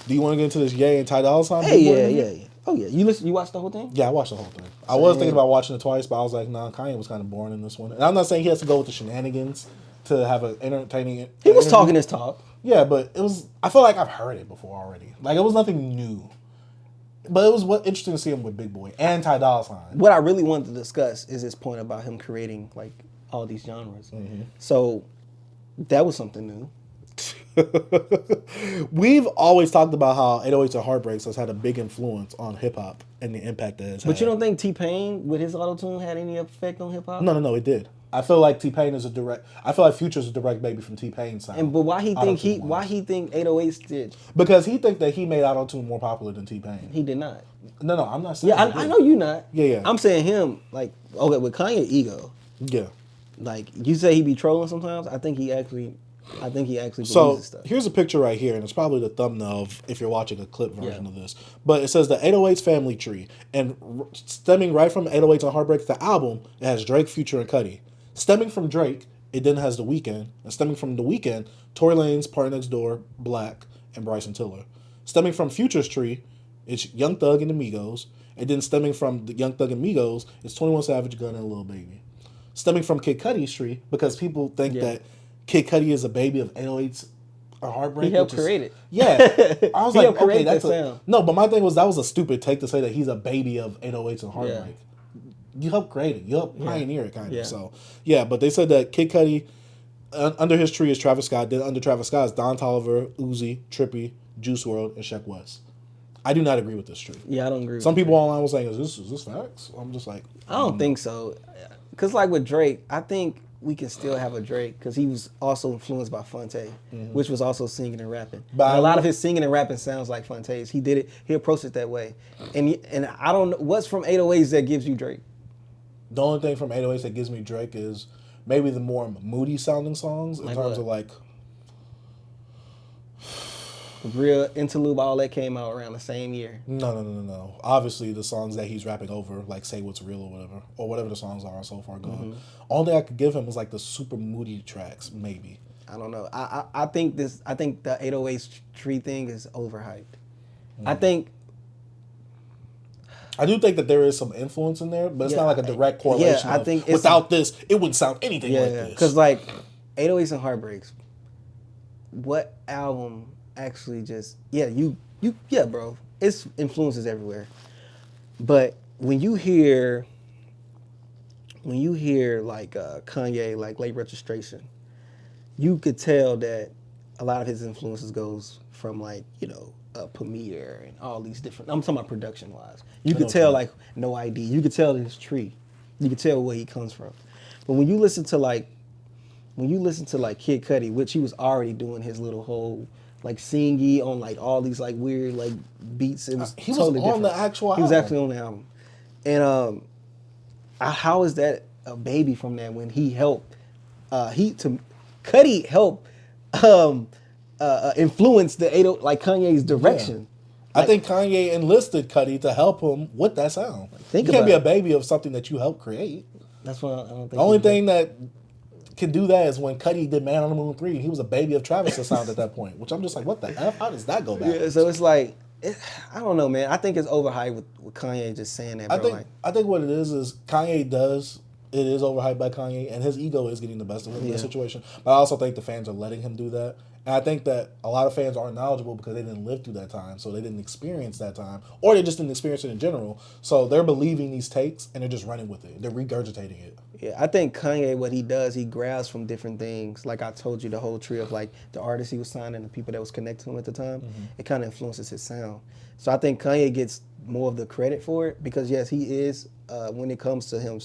Do you want to get into this Ye and Ty Dolla $ign? Hey, yeah. Oh yeah, you watched the whole thing? Yeah, I watched the whole thing. I was thinking about watching it twice, but I was like, nah, Kanye was kind of boring in this one. And I'm not saying he has to go with the shenanigans to have an entertaining. He was talking his talk. Yeah, but it was. I feel like I've heard it before already. Like it was nothing new. But it was interesting to see him with Big Boy and Ty Dolla $ign. What I really wanted to discuss is this point about him creating like all these genres. Mm-hmm. So that was something new. We've always talked about how 808s and Heartbreaks has had a big influence on hip hop and the impact that it's had. But you don't think T-Pain with his auto-tune had any effect on hip hop? No, it did. I feel like T-Pain is I feel like Future's a direct baby from T-Pain's sound. But why he think 808s did? Because he think that he made auto-tune more popular than T-Pain. He did not. No, I'm not saying. Yeah, I know you not. Yeah. I'm saying him like with Kanye ego. Yeah. Like you say he be trolling sometimes. I think he actually believes so this stuff. Here's a picture right here, and it's probably the thumbnail of if you're watching a clip version of this. But it says the 808s family tree, and stemming right from 808s and Heartbreaks, the album, it has Drake, Future, and Cudi. Stemming from Drake, it then has The Weeknd, and stemming from The Weeknd, Tory Lanez, Party Next Door, Black, and Bryson Tiller. Stemming from Future's tree, it's Young Thug and the Migos, and then stemming from the Young Thug and Migos, it's 21 Savage, Gunna, and Lil Baby. Stemming from Kid Cudi's tree, because people think that Kid Cudi is a baby of 808s or Heartbreak. He helped create it. Yeah. I was like, okay, that's sound. No, but my thing was that was a stupid take to say that he's a baby of 808s and Heartbreak. Yeah. You helped create it. You helped pioneer it, kind of. So, yeah, but they said that Kid Cudi, under his tree is Travis Scott. Then under Travis Scott is Don Toliver, Uzi, Trippie, Juice WRLD, and Sheck West. I do not agree with this tree. Yeah, I don't agree. Some people online were saying, is this facts? I'm just like, I don't think so. Because like with Drake, I think we can still have a Drake because he was also influenced by Fonte, which was also singing and rapping. But a lot of his singing and rapping sounds like Fonte's. He did it. He approached it that way. And I don't know what's from 808s that gives you Drake. The only thing from 808s that gives me Drake is maybe the more moody sounding songs in terms of like Real Interlude, all that came out around the same year. No. Obviously, the songs that he's rapping over, like Say What's Real or whatever the songs are so far gone. Only thing I could give him is like the super moody tracks, maybe. I don't know. I think the 808s tree thing is overhyped. I do think that there is some influence in there, but it's not like a direct correlation. I think without this, it wouldn't sound anything like this. Because like 808s and Heartbreaks, what album actually just bro, it's influences everywhere. But when you hear like Kanye, like Late Registration, you could tell that a lot of his influences goes from like Premier and all these different. I'm talking about production wise. You could tell like No ID. You could tell his tree. You could tell where he comes from. But when you listen to like Kid Cudi, which he was already doing his little whole like singy on like all these like weird like beats. It was he was totally on different. the actual album. He was actually on the album. And how is that a baby from that when he helped Cudi helped influence the 808 like Kanye's direction. Yeah. I think Kanye enlisted Cudi to help him with that sound. You can't be a baby of something that you helped create. That's what I don't think. The only thing that can do that is when Cudi did Man on the Moon 3. He was a baby of Travis' sound at that point, which I'm just like, what the F? How does that go back? Yeah, so it's like, I don't know, man. I think it's overhyped with Kanye just saying that, bro. I think what it is Kanye does, it is overhyped by Kanye, and his ego is getting the best of him in this situation. But I also think the fans are letting him do that. And I think that a lot of fans aren't knowledgeable because they didn't live through that time, so they didn't experience that time, or they just didn't experience it in general. So they're believing these takes, and they're just running with it. They're regurgitating it. Yeah, I think Kanye, what he does, he grabs from different things. Like I told you, the whole tree of like the artists he was signing, the people that was connected to him at the time, it kind of influences his sound. So I think Kanye gets more of the credit for it because yes, he is, when it comes to him,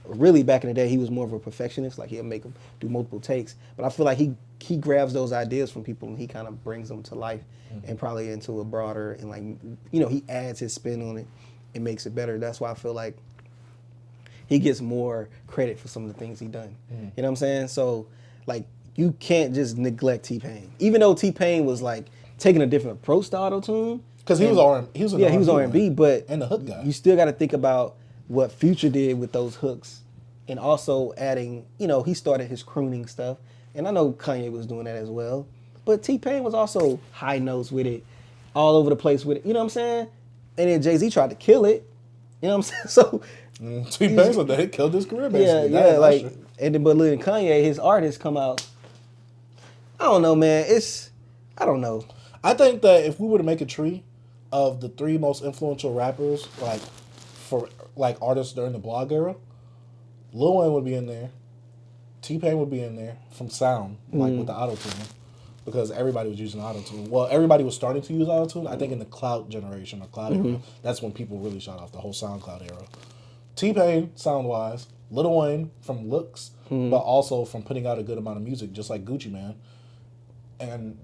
really back in the day, he was more of a perfectionist. Like he'll make him do multiple takes. But I feel like he grabs those ideas from people and he kind of brings them to life and probably into a broader and like, he adds his spin on it and makes it better. That's why I feel like he gets more credit for some of the things he done. You know what I'm saying? So like you can't just neglect T-Pain. Even though T-Pain was like taking a different approach to auto-tune. Because he was R&B, but and the hook guy. You still got to think about what Future did with those hooks and also adding, he started his crooning stuff. And I know Kanye was doing that as well. But T-Pain was also high notes with it. all over the place with it. You know what I'm saying? And then Jay-Z tried to kill it. You know what I'm saying? So T-Pain said that he killed his career basically. yeah, like, and then but look at Kanye, his artists come out. I don't know, man. I don't know. I think that if we were to make a tree of the 3 most influential rappers, like for like artists during the blog era, Lil Wayne would be in there. T-Pain would be in there from sound, like with the auto-tune. Because everybody was using auto-tune. Well, everybody was starting to use auto-tune. I think in the cloud generation or cloud era, that's when people really shot off, the whole SoundCloud era. T-Pain, sound-wise. Lil Wayne from looks, but also from putting out a good amount of music, just like Gucci Mane. And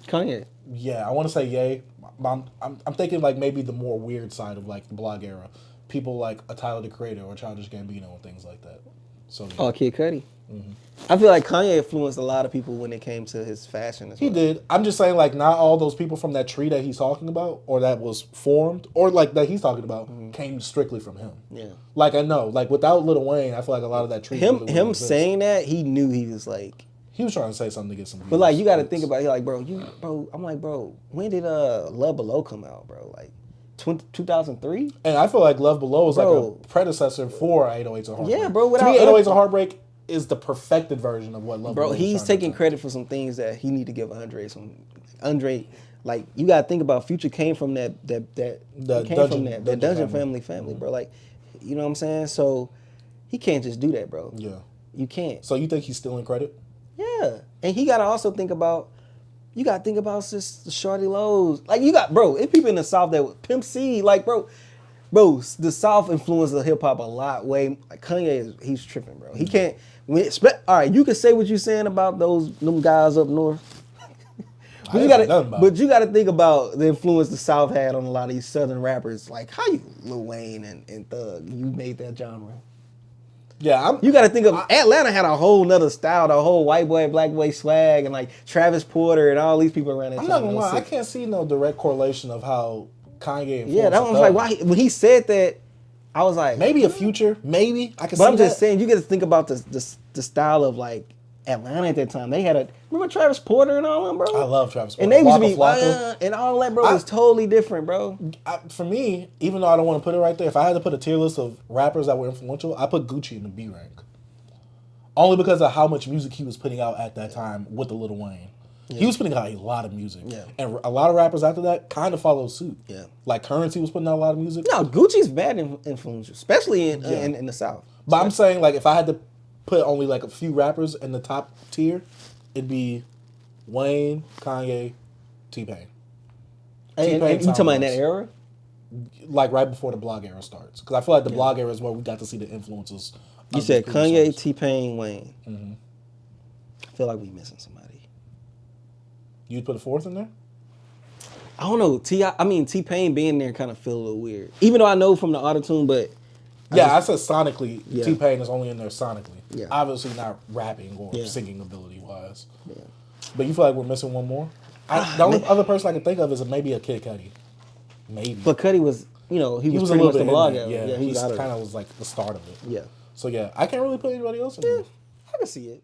Kanye. yeah, I want to say Ye. I'm thinking like maybe the more weird side of like the blog era. People like a Tyler the Creator or Childish Gambino and things like that. So yeah. Oh, Kid Cudi. I feel like Kanye influenced a lot of people when it came to his fashion as well. He did. I'm just saying, like, not all those people from that tree that he's talking about, or that was formed, or like that he's talking about, came strictly from him. Yeah. Like I know, like without Lil Wayne, I feel like a lot of that tree. Him saying that, he knew he was like. He was trying to say something to get some views. But like, you got to think about it. Like, bro, I'm like, bro, when did Love Below come out, bro? Like 2003. And I feel like Love Below is like a predecessor for 808s and Heartbreak. Yeah, bro. To me, 808s and Heartbreak is the perfected version of what Love Below. Bro, he's taking credit for some things that he need to give Andre. Like, you gotta think about Future came from that Dungeon family, bro. Like, you know what I'm saying? So he can't just do that, bro. Yeah, you can't. So you think he's stealing credit? Yeah, and he gotta also think about. You gotta think about just the Shorty Lows. Like, you got, bro, it's people in the South that Pimp C, like, bro, the South influenced the hip hop a lot. Way like Kanye he's tripping, bro. He can't. All right, you can say what you're saying about them guys up north. But you gotta think about the influence the South had on a lot of these Southern rappers. Like, how you, Lil Wayne and Thug, you made that genre. Yeah, you got to think of Atlanta had a whole nother style, the whole white boy, black boy swag, and like Travis Porter and all these people around that. I'm not gonna lie, I can't see no direct correlation of how Kanye. Yeah, that was like why when he said that, I was like maybe a Future, maybe I can. But I'm just saying, you got to think about the style of like Atlanta at that time. They had remember Travis Porter and all them, bro. I love Travis Porter. And they used to be and all that, bro. Was totally different, bro. For me, even though I don't want to put it right there, if I had to put a tier list of rappers that were influential, I put Gucci in the B rank. Only because of how much music he was putting out at that time with the Lil Wayne. Yeah. He was putting out a lot of music. Yeah. And a lot of rappers after that kind of followed suit. Yeah. Like Currency was putting out a lot of music. No, Gucci's bad influential, especially in the South. But I'm saying, like, if I had to put only like a few rappers in the top tier, it'd be Wayne, Kanye, T-Pain. And you talking about in that era? Like right before the blog era starts. Because I feel like the blog era is where we got to see the influences. You said Kanye, T-Pain, Wayne. Mm-hmm. I feel like we missing somebody. You'd put a fourth in there? I don't know. T-Pain being there kind of feel a little weird. Even though I know from the auto-tune, but... I said sonically, T-Pain is only in there sonically. Yeah. Obviously not rapping or singing ability-wise. Yeah. But you feel like we're missing one more? The only other person I can think of is maybe a Kid Cudi. Maybe. But Cudi was, he was pretty much the blog. Yeah, he kind of was like the start of it. Yeah. So yeah, I can't really put anybody else in there. I can see it.